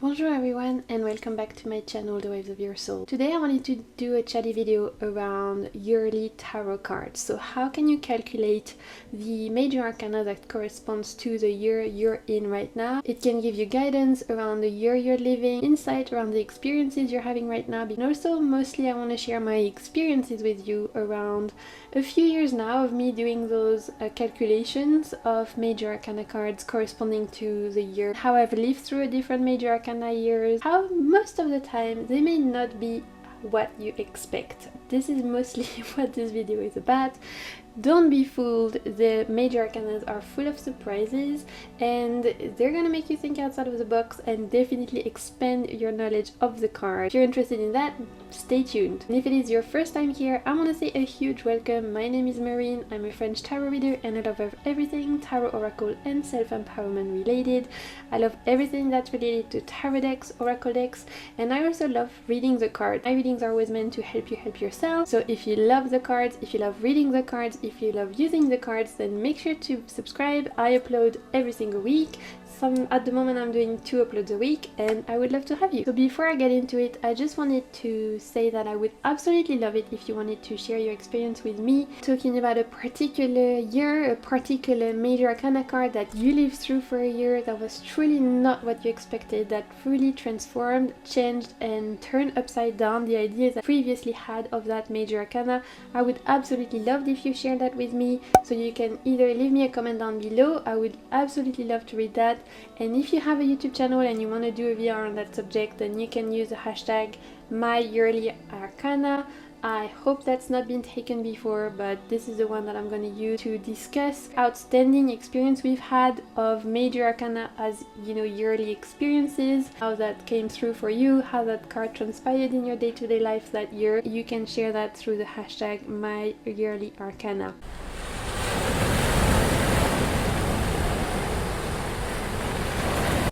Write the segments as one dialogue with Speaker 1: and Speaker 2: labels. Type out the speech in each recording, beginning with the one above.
Speaker 1: Bonjour everyone and welcome back to my channel, The Waves of Your Soul. Today I wanted to do a chatty video around yearly tarot cards. So how can you calculate the major arcana that corresponds to the year you're in right now? It can give you guidance around the year you're living, insight around the experiences you're having right now, and also mostly I want to share my experiences with you around a few years now of me doing those calculations of major arcana cards corresponding to the year, how I've lived through a different major arcana years, how most of the time they may not be what you expect. This is mostly what this video is about. Don't be fooled, the major arcanas are full of surprises and they're gonna make you think outside of the box and definitely expand your knowledge of the card. If you're interested in that, stay tuned. And if it is your first time here, I want to say a huge welcome. My name is Marine, I'm a French tarot reader and I love everything tarot, oracle and self-empowerment related. I love everything that's related to tarot decks, oracle decks, and I also love reading the cards. My readings are always meant to help you help yourself. So if you love the cards, if you love reading the cards, if you love using the cards, then make sure to subscribe. I upload every single week. At the moment I'm doing 2 uploads a week and I would love to have you. So before I get into it, I just wanted to say that I would absolutely love it if you wanted to share your experience with me, talking about a particular year, a particular major arcana card that you lived through for a year that was truly not what you expected, that fully transformed, changed and turned upside down the ideas I previously had of that major arcana. I would absolutely love it if you share that with me, so you can either leave me a comment down below. I would absolutely love to read that. And if you have a YouTube channel and you want to do a VR on that subject, then you can use the hashtag #myyearlyarcana. I hope that's not been taken before, but this is the one that I'm going to use to discuss outstanding experience we've had of major arcana as, you know, yearly experiences, how that came through for you, how that card transpired in your day-to-day life that year. You can share that through the hashtag #myyearlyarcana.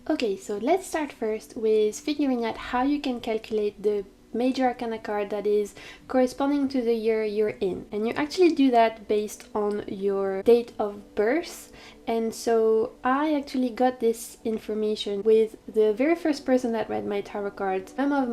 Speaker 1: Okay, so let's start first with figuring out how you can calculate the major arcana card that is corresponding to the year you're in. And you actually do that based on your date of birth. And so I actually got this information with the very first person that read my tarot cards, one of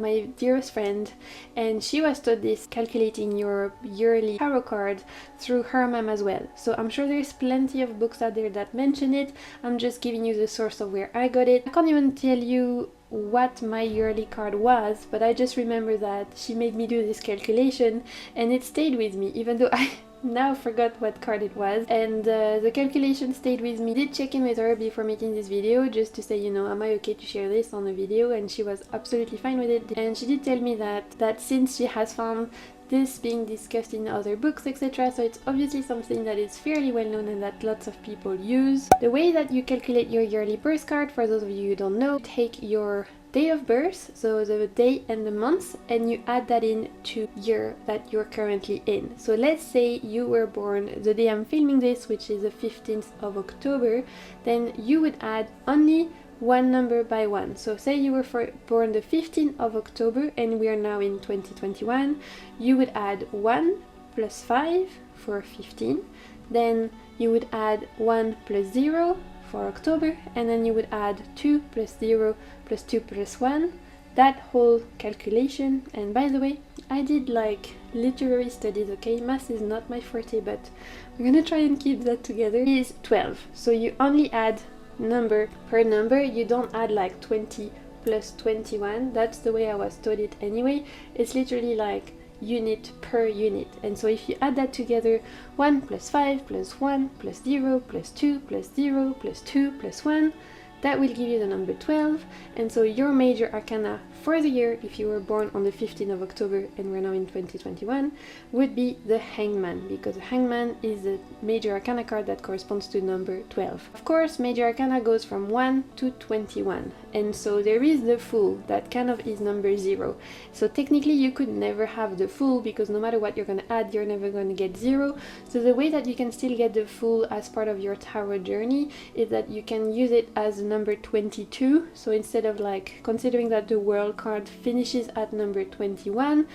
Speaker 1: my dearest friends, and she was taught this, calculating your yearly tarot card, through her mom as well. So I'm sure there's plenty of books out there that mention it. I'm just giving you the source of where I got it. I can't even tell you what my yearly card was, but I just remember that she made me do this calculation and it stayed with me, even though I now forgot what card it was, and the calculation stayed with me. I did check in with her before making this video just to say, you know, am I okay to share this on a video, and she was absolutely fine with it. And she did tell me that since she has found this being discussed in other books, etc., so it's obviously something that is fairly well known and that lots of people use. The way that you calculate your yearly birth card, for those of you who don't know, take your date of birth, so the day and the month, and you add that in to year that you're currently in. So let's say you were born the day I'm filming this, which is the 15th of October, then you would add only one number by one. So say you were born the 15th of October and we are now in 2021, you would add 1 plus 5 for 15, then you would add 1 plus 0 for October, and then you would add 2 plus 0 plus 2 plus 1, that whole calculation. And by the way, I did like literary studies, okay, math is not my forte, but we're gonna try and keep that together, is 12. So you only add number per number, you don't add like 20 plus 21, that's the way I was taught it anyway. It's literally like unit per unit. And so if you add that together, 1 plus 5 plus 1 plus 0 plus 2 plus 0 plus 2 plus 1, that will give you the number 12. And so your major arcana for the year, if you were born on the 15th of October and we're now in 2021, would be the Hangman, because the Hangman is the major arcana card that corresponds to number 12. Of course, major arcana goes from 1 to 21, and so there is the Fool, that kind of is number 0. So technically you could never have the Fool, because no matter what you're going to add, you're never going to get 0. So the way that you can still get the Fool as part of your tarot journey is that you can use it as number 22. So instead of like considering that the world card finishes at number 21,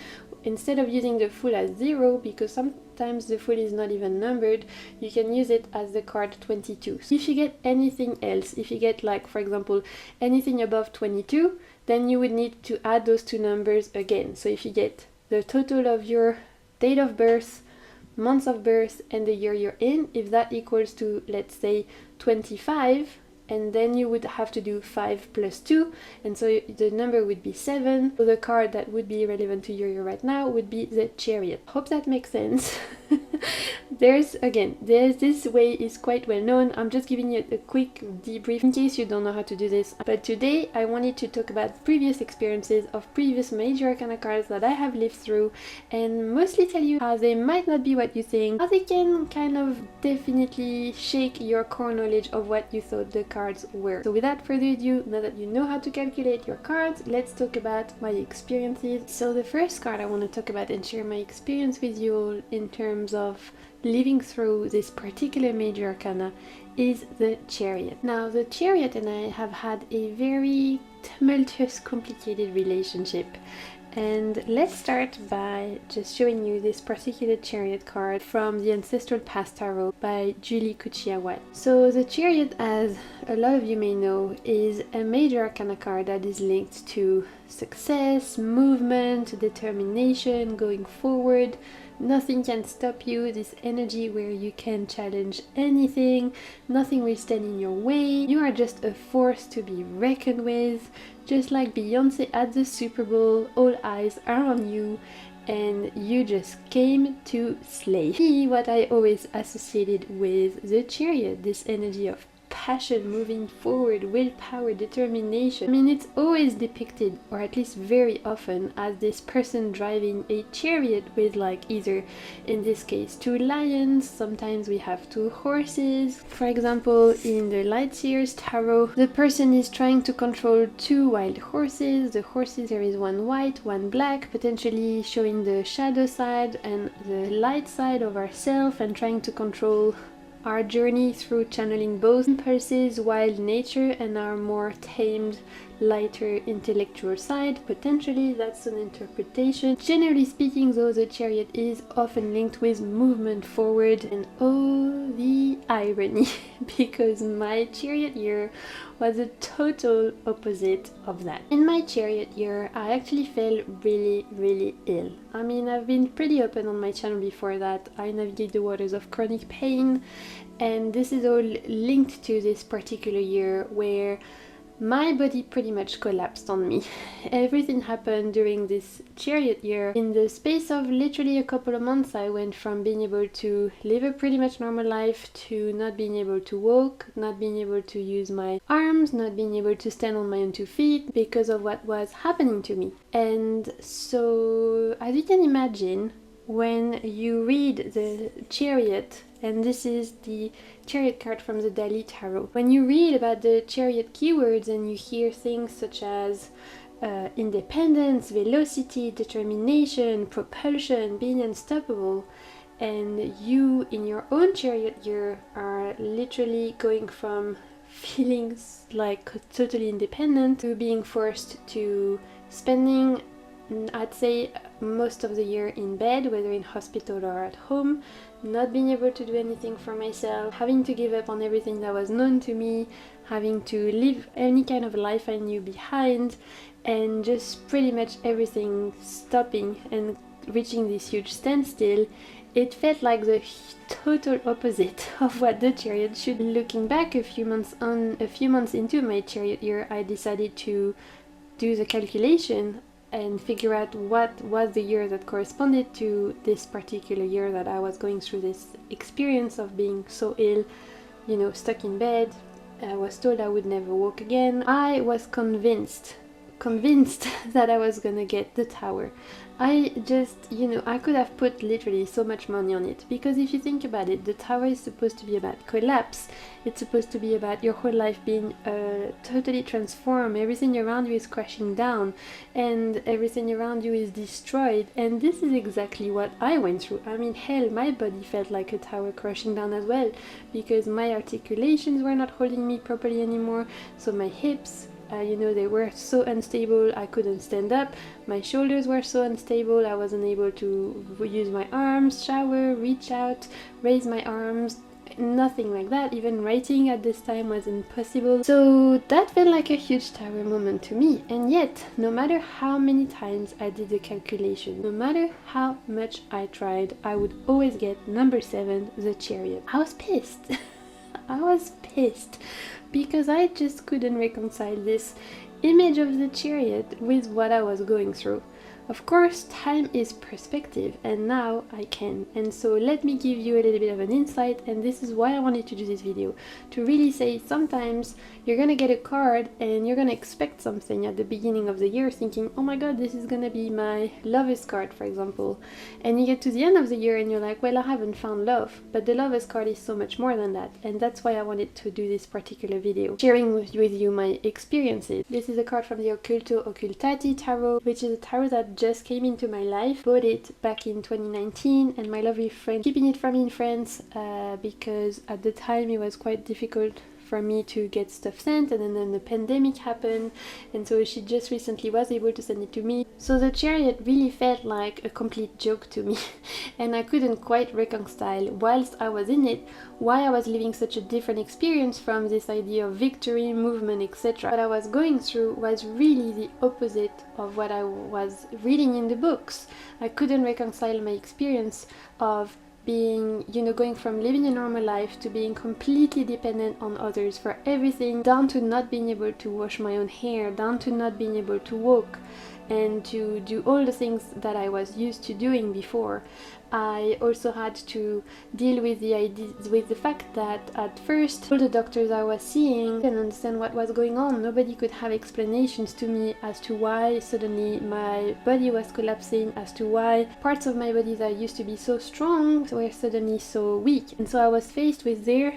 Speaker 1: instead of using the Fool as 0, because sometimes the Fool is not even numbered, you can use it as the card 22. So if you get anything else, if you get, like, for example, anything above 22, then you would need to add those two numbers again. So if you get the total of your date of birth, month of birth, and the year you're in, if that equals to, let's say, 25, and then you would have to do 5 plus 2, and so the number would be 7. So the card that would be relevant to your year right now would be the Chariot. Hope that makes sense. There's this way is quite well known. I'm just giving you a quick debrief in case you don't know how to do this. But today I wanted to talk about previous experiences of previous major arcana cards that I have lived through, and mostly tell you how they might not be what you think, how they can kind of definitely shake your core knowledge of what you thought the cards were. So without further ado, now that you know how to calculate your cards, let's talk about my experiences. So the first card I want to talk about and share my experience with you all in terms of living through this particular major arcana is the Chariot. Now the Chariot and I have had a very tumultuous, complicated relationship. And let's start by just showing you this particular Chariot card from the Ancestral Past Tarot by Julie Kuchia-White. So the Chariot, as a lot of you may know, is a major arcana card that is linked to success, movement, determination, going forward. Nothing can stop you, this energy where you can challenge anything, nothing will stand in your way, you are just a force to be reckoned with, just like Beyonce at the Super Bowl, all eyes are on you, and you just came to slay. See what I always associated with the Chariot, this energy of passion, moving forward, willpower, determination. I mean, it's always depicted, or at least very often, as this person driving a chariot with, like, either, in this case, 2 lions, sometimes we have 2 horses. For example, in the Lightseer's Tarot, the person is trying to control 2 wild horses. The horses, there is 1 white, 1 black, potentially showing the shadow side and the light side of ourself, and trying to control our journey through channeling both impulses, wild nature, and our more tamed, lighter intellectual side. Potentially that's an interpretation. Generally speaking though, the Chariot is often linked with movement forward, and oh the irony because my Chariot year was a total opposite of that. In my Chariot year I actually fell really ill. I mean, I've been pretty open on my channel before that. I navigate the waters of chronic pain, and this is all linked to this particular year where my body pretty much collapsed on me. Everything happened during this Chariot year. In the space of literally a couple of months, I went from being able to live a pretty much normal life to not being able to walk, not being able to use my arms, not being able to stand on my own 2 feet because of what was happening to me. And so, as you can imagine, when you read the Chariot, and this is the Chariot card from the Dali Tarot, when you read about the Chariot keywords and you hear things such as independence, velocity, determination, propulsion, being unstoppable, and you in your own Chariot year are literally going from feeling like totally independent to being forced to spending, I'd say, most of the year in bed, whether in hospital or at home, not being able to do anything for myself, having to give up on everything that was known to me, having to leave any kind of life I knew behind, and just pretty much everything stopping and reaching this huge standstill. It felt like the total opposite of what the Chariot should. Looking back a few months into my Chariot year, I decided to do the calculation and figure out what was the year that corresponded to this particular year that I was going through this experience of being so ill, you know, stuck in bed. I was told I would never walk again. I was convinced that I was gonna get the tower. I just, you know, I could have put literally so much money on it, because if you think about it, the tower is supposed to be about collapse. It's supposed to be about your whole life being totally transformed. Everything around you is crashing down and everything around you is destroyed, and this is exactly what I went through. I mean, hell, my body felt like a tower crashing down as well, because my articulations were not holding me properly anymore, so my hips, You know, they were so unstable, I couldn't stand up. My shoulders were so unstable, I wasn't able to use my arms, shower, reach out, raise my arms, nothing like that. Even writing at this time was impossible. So that felt like a huge tower moment to me. And yet, no matter how many times I did the calculation, no matter how much I tried, I would always get number 7, the chariot. I was pissed. I was pissed because I just couldn't reconcile this image of the chariot with what I was going through. Of course, time is perspective, and now I can. And so let me give you a little bit of an insight, and this is why I wanted to do this video. To really say, sometimes you're gonna get a card and you're gonna expect something at the beginning of the year, thinking, oh my god, this is gonna be my lovers card, for example. And you get to the end of the year and you're like, well, I haven't found love. But the lovers card is so much more than that. And that's why I wanted to do this particular video, sharing with you my experiences. This is a card from the Occulto Occultati Tarot, which is a tarot that just came into my life. Bought it back in 2019, and my lovely friend keeping it from me in France because at the time it was quite difficult for me to get stuff sent, and then the pandemic happened, and so she just recently was able to send it to me. So the chariot really felt like a complete joke to me and I couldn't quite reconcile, whilst I was in it, why I was living such a different experience from this idea of victory, movement, etc. What I was going through was really the opposite of what I was reading in the books. I couldn't reconcile my experience of being, you know, going from living a normal life to being completely dependent on others for everything, down to not being able to wash my own hair, down to not being able to walk, and to do all the things that I was used to doing before. I also had to deal with the fact that at first all the doctors I was seeing didn't understand what was going on. Nobody could have explanations to me as to why suddenly my body was collapsing, as to why parts of my body that used to be so strong were suddenly so weak. And so I was faced with their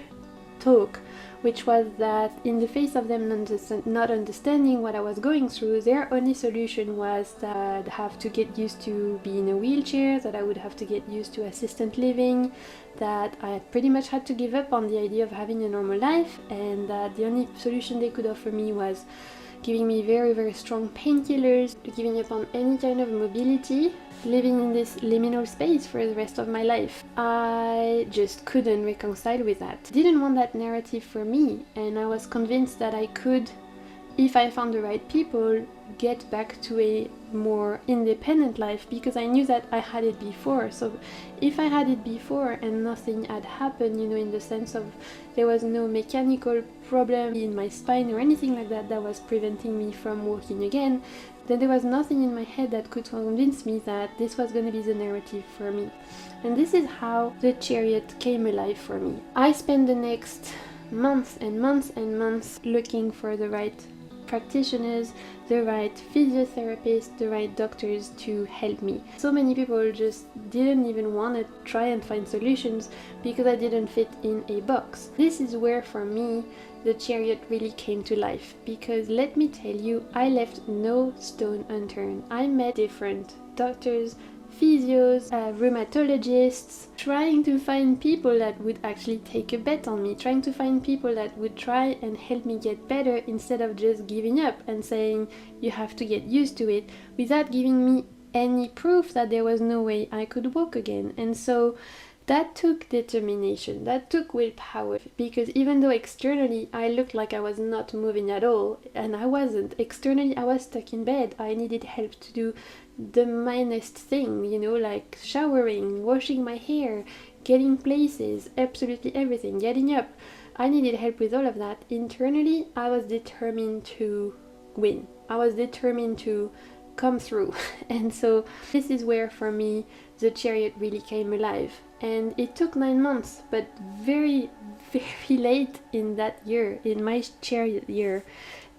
Speaker 1: talk, which was that in the face of them not understanding what I was going through, their only solution was that I'd have to get used to being in a wheelchair, that I would have to get used to assistant living, that I pretty much had to give up on the idea of having a normal life, and that the only solution they could offer me was giving me very, very strong painkillers, giving up on any kind of mobility, living in this liminal space for the rest of my life. I just couldn't reconcile with that. Didn't want that narrative for me, and I was convinced that I could, if I found the right people, get back to a more independent life, because I knew that I had it before. So if I had it before and nothing had happened, you know, in the sense of there was no mechanical problem in my spine or anything like that that was preventing me from walking again, then there was nothing in my head that could convince me that this was going to be the narrative for me. And this is how the chariot came alive for me. I spent the next months and months and months looking for the right practitioners, the right physiotherapists, the right doctors to help me. So many people just didn't even want to try and find solutions because I didn't fit in a box. This is where, for me, the chariot really came to life, because let me tell you, I left no stone unturned. I met different doctors, physios, rheumatologists, trying to find people that would actually take a bet on me, trying to find people that would try and help me get better instead of just giving up and saying you have to get used to it, without giving me any proof that there was no way I could walk again. And so that took determination, that took willpower, because even though externally I looked like I was not moving at all, and I wasn't, externally I was stuck in bed, I needed help to do the minest thing, you know, like showering, washing my hair, getting places, absolutely everything, getting up. I needed help with all of that. Internally, I was determined to win. I was determined to come through. And so this is where, for me, the chariot really came alive. And it took 9 months, but very, very late in that year, in my chariot year.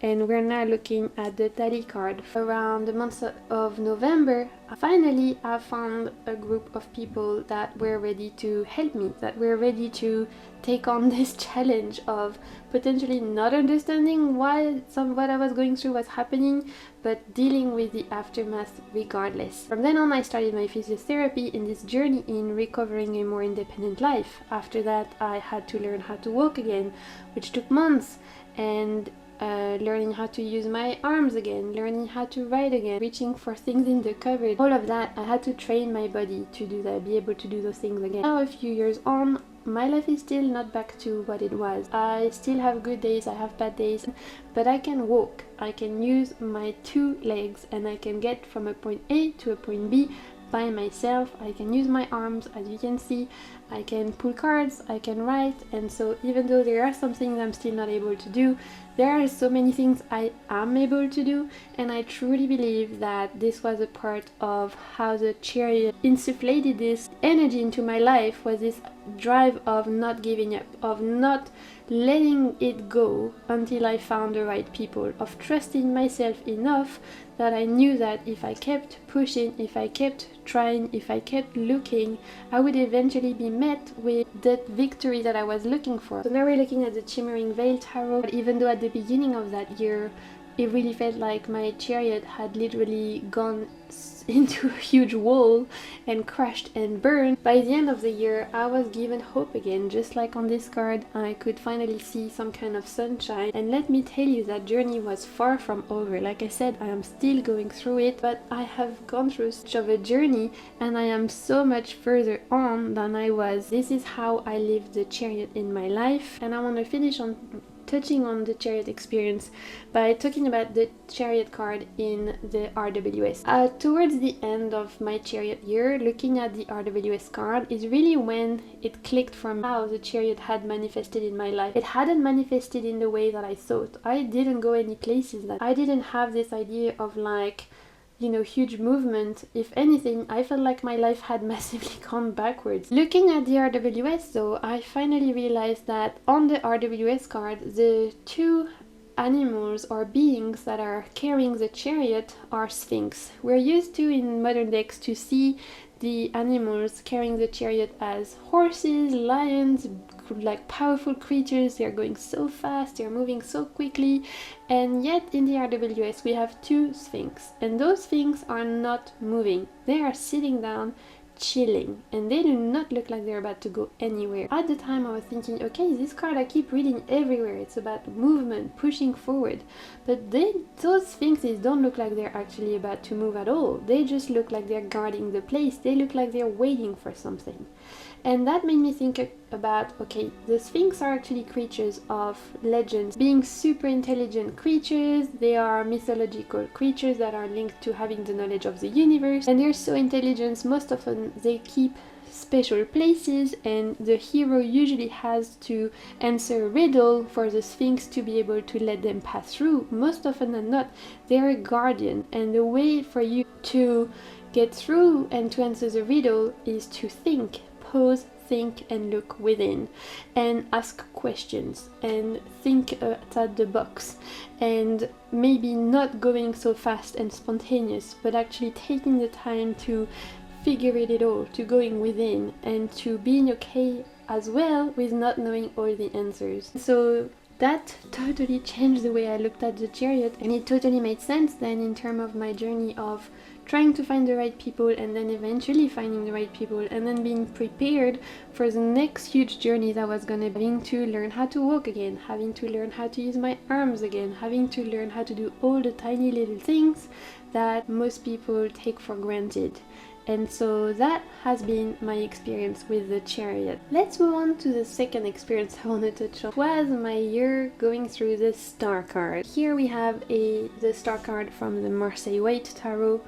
Speaker 1: And we're now looking at the tally card. Around the month of November, finally I found a group of people that were ready to help me, that were ready to take on this challenge of potentially not understanding why what I was going through was happening, but dealing with the aftermath regardless. From then on, I started my physiotherapy in this journey in recovering a more independent life. After that, I had to learn how to walk again, which took months, and learning how to use my arms again, learning how to write again, reaching for things in the cupboard. All of that, I had to train my body to do that, be able to do those things again. Now, a few years on, my life is still not back to what it was. I still have good days, I have bad days, but I can walk. I can use my 2 legs and I can get from a point A to a point B by myself. I can use my arms, as you can see. I can pull cards, I can write, and so even though there are some things I'm still not able to do, there are so many things I am able to do, and I truly believe that this was a part of how the chariot insufflated this energy into my life, was this drive of not giving up, of not letting it go until I found the right people, of trusting myself enough that I knew that if I kept pushing, if I kept trying, if I kept looking, I would eventually be met with that victory that I was looking for. So now we're looking at the Shimmering Veil Tarot. Even though at the beginning of that year it really felt like my chariot had literally gone into a huge wall and crashed and burned, by the end of the year I was given hope again. Just like on this card, I could finally see some kind of sunshine, and let me tell you, that journey was far from over. Like I said, I am still going through it, but I have gone through such of a journey and I am so much further on than I was. This is how I lived the chariot in my life, and I want to finish on touching on the chariot experience by talking about the chariot card in the RWS. Towards the end of my chariot year, looking at the RWS card is really when it clicked from how the chariot had manifested in my life. It hadn't manifested in the way that I thought. I didn't go any places. That I didn't have this idea of like, you know, huge movement. If anything, I felt like my life had massively gone backwards. Looking at the RWS though, I finally realized that on the RWS card, the 2 animals or beings that are carrying the chariot are Sphinx. We're used to in modern decks to see the animals carrying the chariot as horses, lions, like powerful creatures. They're going so fast, they're moving so quickly, and yet in the RWS we have 2 Sphinx, and those Sphinx are not moving. They are sitting down chilling, and they do not look like they're about to go anywhere. At the time I was thinking, okay, this card I keep reading everywhere, it's about movement, pushing forward, but those Sphinxes don't look like they're actually about to move at all. They just look like they're guarding the place. They look like they're waiting for something. And that made me think about, okay, the Sphinx are actually creatures of legends, being super intelligent creatures. They are mythological creatures that are linked to having the knowledge of the universe, and they're so intelligent, most often they keep special places, and the hero usually has to answer a riddle for the Sphinx to be able to let them pass through. Most often than not, they're a guardian, and the way for you to get through and to answer the riddle is to think. Pause, think, and look within, and ask questions, and think outside the box, and maybe not going so fast and spontaneous, but actually taking the time to figure it all, to going within, and to being okay as well with not knowing all the answers. So that totally changed the way I looked at the chariot, and it totally made sense then in terms of my journey of trying to find the right people, and then eventually finding the right people, and then being prepared for the next huge journey that was gonna be having to learn how to walk again, having to learn how to use my arms again, having to learn how to do all the tiny little things that most people take for granted. And so that has been my experience with the chariot. Let's move on to the second experience I want to touch on. It was my year going through the star card. Here we have the star card from the Marseille White Tarot.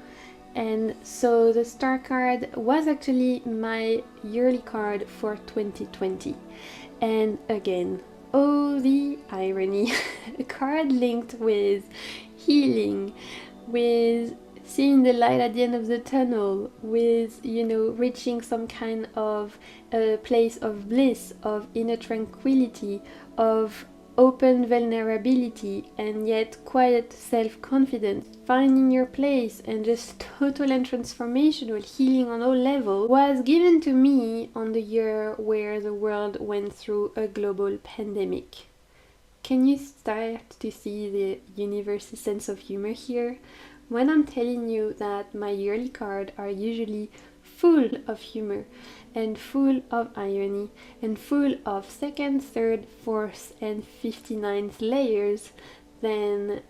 Speaker 1: And so the star card was actually my yearly card for 2020. And again, oh the irony, a card linked with healing, with seeing the light at the end of the tunnel, with, you know, reaching some kind of place of bliss, of inner tranquility, of open vulnerability, and yet quiet self-confidence, finding your place, and just total and transformational healing on all levels, was given to me on the year where the world went through a global pandemic. Can you start to see the universe's sense of humor here? When I'm telling you that my yearly cards are usually full of humor and full of irony and full of second, third, fourth and 59th layers, then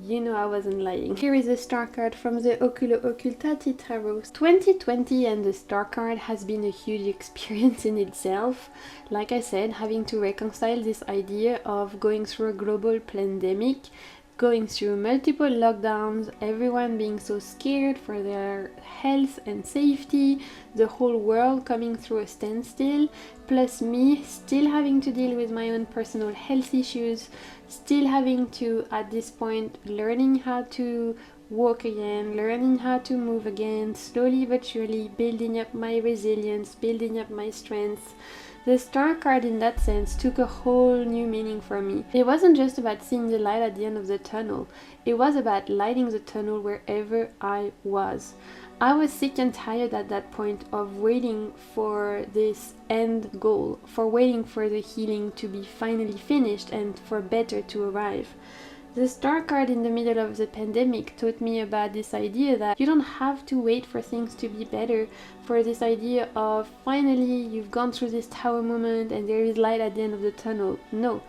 Speaker 1: you know I wasn't lying. Here is a star card from the Oculo Occultati Tarot. 2020 and the star card has been a huge experience in itself. Like I said, having to reconcile this idea of going through a global pandemic, going through multiple lockdowns, everyone being so scared for their health and safety, the whole world coming through a standstill, plus me still having to deal with my own personal health issues, still having to, at this point, learning how to walk again, learning how to move again, slowly but surely building up my resilience, building up my strength. The star card in that sense took a whole new meaning for me. It wasn't just about seeing the light at the end of the tunnel, it was about lighting the tunnel wherever I was. I was sick and tired at that point of waiting for this end goal, for waiting for the healing to be finally finished and for better to arrive. The star card in the middle of the pandemic taught me about this idea that you don't have to wait for things to be better, for this idea of finally you've gone through this tower moment and there is light at the end of the tunnel. No,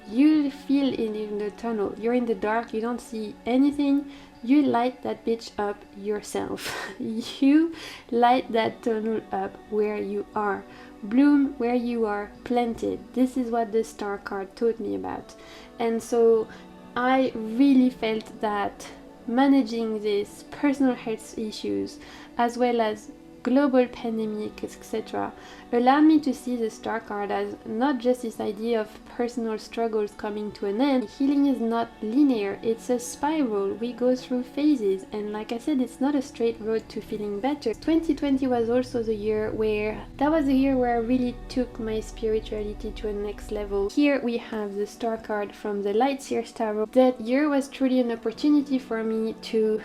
Speaker 1: you feel in the tunnel, you're in the dark, you don't see anything, you light that bitch up yourself. You light that tunnel up where you are. Bloom where you are planted. This is what the star card taught me about. And so I really felt that managing these personal health issues as well as global pandemic, etc., allowed me to see the star card as not just this idea of personal struggles coming to an end. Healing is not linear, it's a spiral. We go through phases, and like I said, it's not a straight road to feeling better. 2020 was also the year where I really took my spirituality to a next level. Here we have the star card from the Light Seers Tarot. That year was truly an opportunity for me to,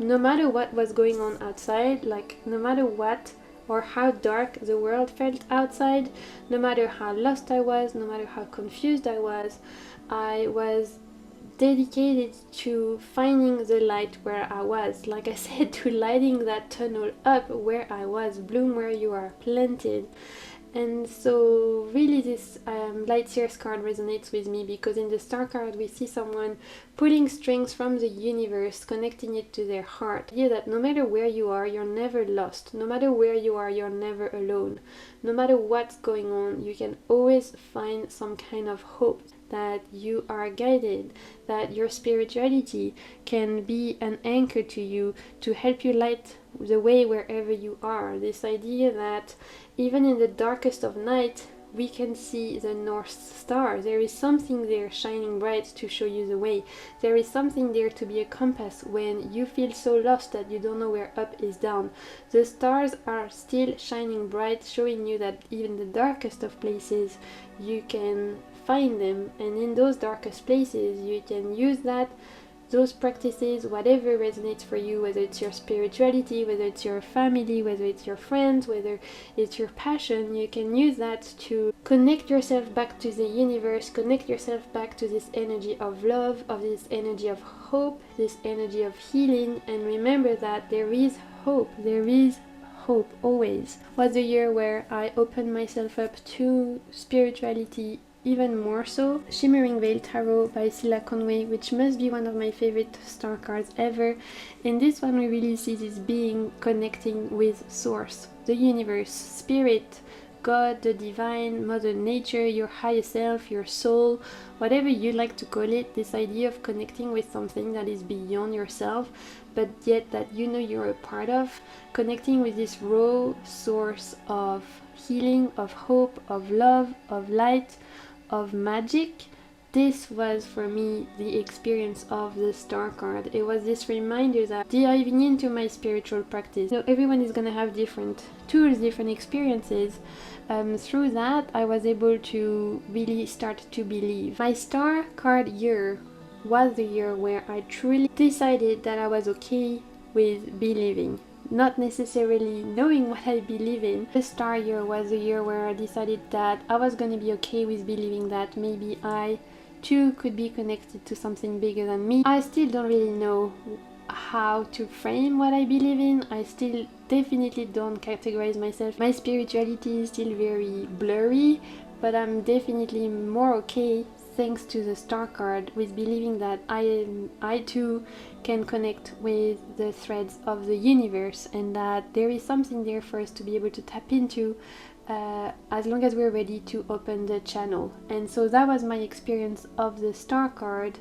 Speaker 1: no matter what was going on outside, like no matter what or how dark the world felt outside, no matter how lost I was, no matter how confused I was dedicated to finding the light where I was. Like I said, to lighting that tunnel up where I was. Bloom where you are planted. And so really this Light Seers card resonates with me, because in the star card we see someone pulling strings from the universe, connecting it to their heart. Yeah, that no matter where you are, you're never lost. No matter where you are, you're never alone. No matter what's going on, you can always find some kind of hope, that you are guided, that your spirituality can be an anchor to you to help you light the way wherever you are. This idea that even in the darkest of night, we can see the North Star. There is something there shining bright to show you the way. There is something there to be a compass when you feel so lost that you don't know where up is down. The stars are still shining bright, showing you that even the darkest of places, you can find them, and in those darkest places you can use those practices, whatever resonates for you, whether it's your spirituality, whether it's your family, whether it's your friends, whether it's your passion. You can use that to connect yourself back to the universe, connect yourself back to this energy of love, of this energy of hope, this energy of healing, and remember that there is hope. There is hope always. Was a year where I opened myself up to spirituality even more so. Shimmering Veil Tarot by Cilla Conway, which must be one of my favorite star cards ever. In this one we really see this being connecting with source, the universe, spirit, God, the divine, Mother Nature, your higher self, your soul, whatever you like to call it. This idea of connecting with something that is beyond yourself, but yet that you know you're a part of. Connecting with this raw source of healing, of hope, of love, of light, of magic. This was for me the experience of the star card. It was this reminder that diving into my spiritual practice, everyone is gonna have different tools, different experiences. Through that I was able to really start to believe. My star card year was the year where I truly decided that I was okay with believing, not necessarily knowing what I believe in. The star year was the year where I decided that I was going to be okay with believing that maybe I too could be connected to something bigger than me. I still don't really know how to frame what I believe in. I still definitely don't categorize myself. My spirituality is still very blurry, but I'm definitely more okay thanks to the star card, with believing that I too can connect with the threads of the universe, and that there is something there for us to be able to tap into as long as we're ready to open the channel. And so that was my experience of the star card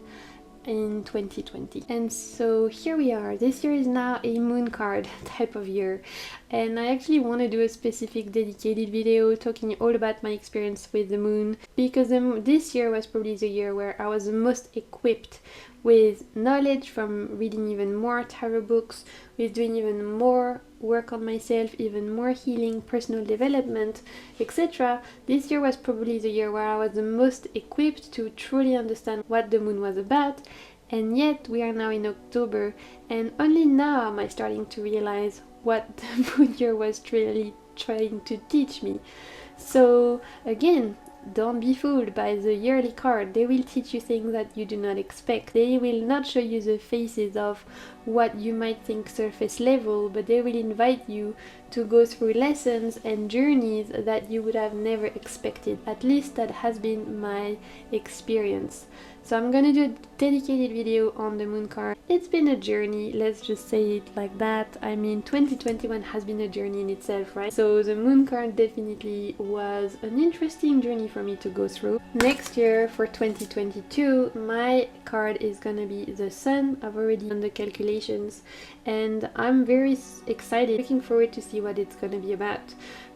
Speaker 1: in 2020. And so here we are. This year is now a moon card type of year, and I actually want to do a specific dedicated video talking all about my experience with the moon, because this year was probably the year where I was the most equipped with knowledge from reading even more tarot books, with doing even more work on myself, even more healing, personal development, etc. This year was probably the year where I was the most equipped to truly understand what the moon was about, and yet we are now in October, and only now am I starting to realize what the moon year was truly trying to teach me. So again, don't be fooled by the yearly card. They will teach you things that you do not expect. They will not show you the faces of what you might think surface level, but they will invite you to go through lessons and journeys that you would have never expected. At least that has been my experience. So I'm gonna do a dedicated video on the moon card. It's been a journey, let's just say it like that. I mean, 2021 has been a journey in itself, right? So the moon card definitely was an interesting journey for me to go through. Next year, for 2022, my card is gonna be the sun. I've already done the calculations, and I'm very excited, looking forward to see what it's gonna be about,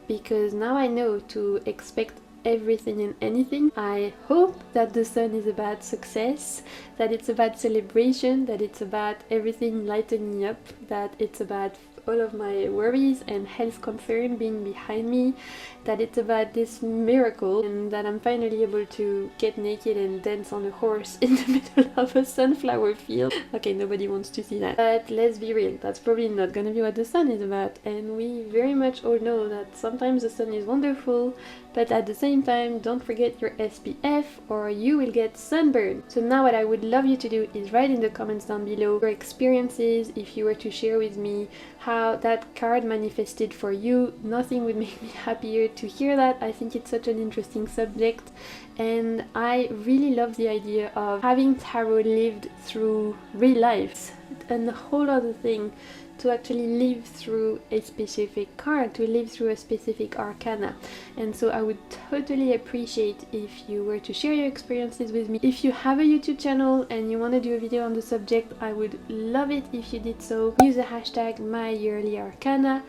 Speaker 1: because now I know to expect everything and anything. I hope that the sun is about success, that it's about celebration, that it's about everything lightening up, that it's about all of my worries and health concern being behind me, that it's about this miracle, and that I'm finally able to get naked and dance on a horse in the middle of a sunflower field. Okay, nobody wants to see that. But let's be real, that's probably not gonna be what the sun is about, and we very much all know that sometimes the sun is wonderful, but at the same time, don't forget your SPF or you will get sunburned. So now what I would love you to do is write in the comments down below your experiences, if you were to share with me how that card manifested for you. Nothing would make me happier to hear that. I think it's such an interesting subject, and I really love the idea of having tarot lived through real life, and a whole other thing to actually live through a specific card, to live through a specific arcana. And so I would totally appreciate if you were to share your experiences with me. If you have a YouTube channel and you want to do a video on the subject, I would love it if you did so. Use the hashtag #myyearlyarcana,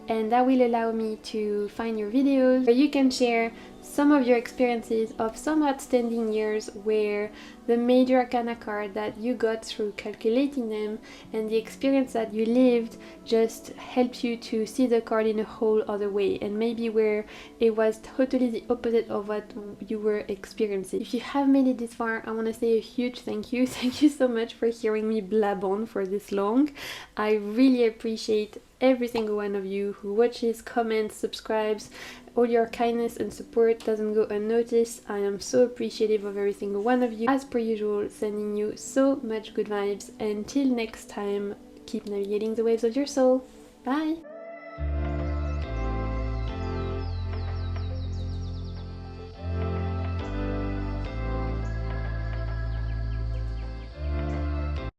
Speaker 1: and that will allow me to find your videos where you can share some of your experiences of some outstanding years where the major arcana card that you got through calculating them and the experience that you lived just helps you to see the card in a whole other way, and maybe where it was totally the opposite of what you were experiencing. If you have made it this far, I want to say a huge thank you. Thank you so much for hearing me blab on for this long. I really appreciate every single one of you who watches, comments, subscribes. All your kindness and support doesn't go unnoticed. I am so appreciative of every single one of you. As per usual, sending you so much good vibes. Until next time, keep navigating the waves of your soul. Bye!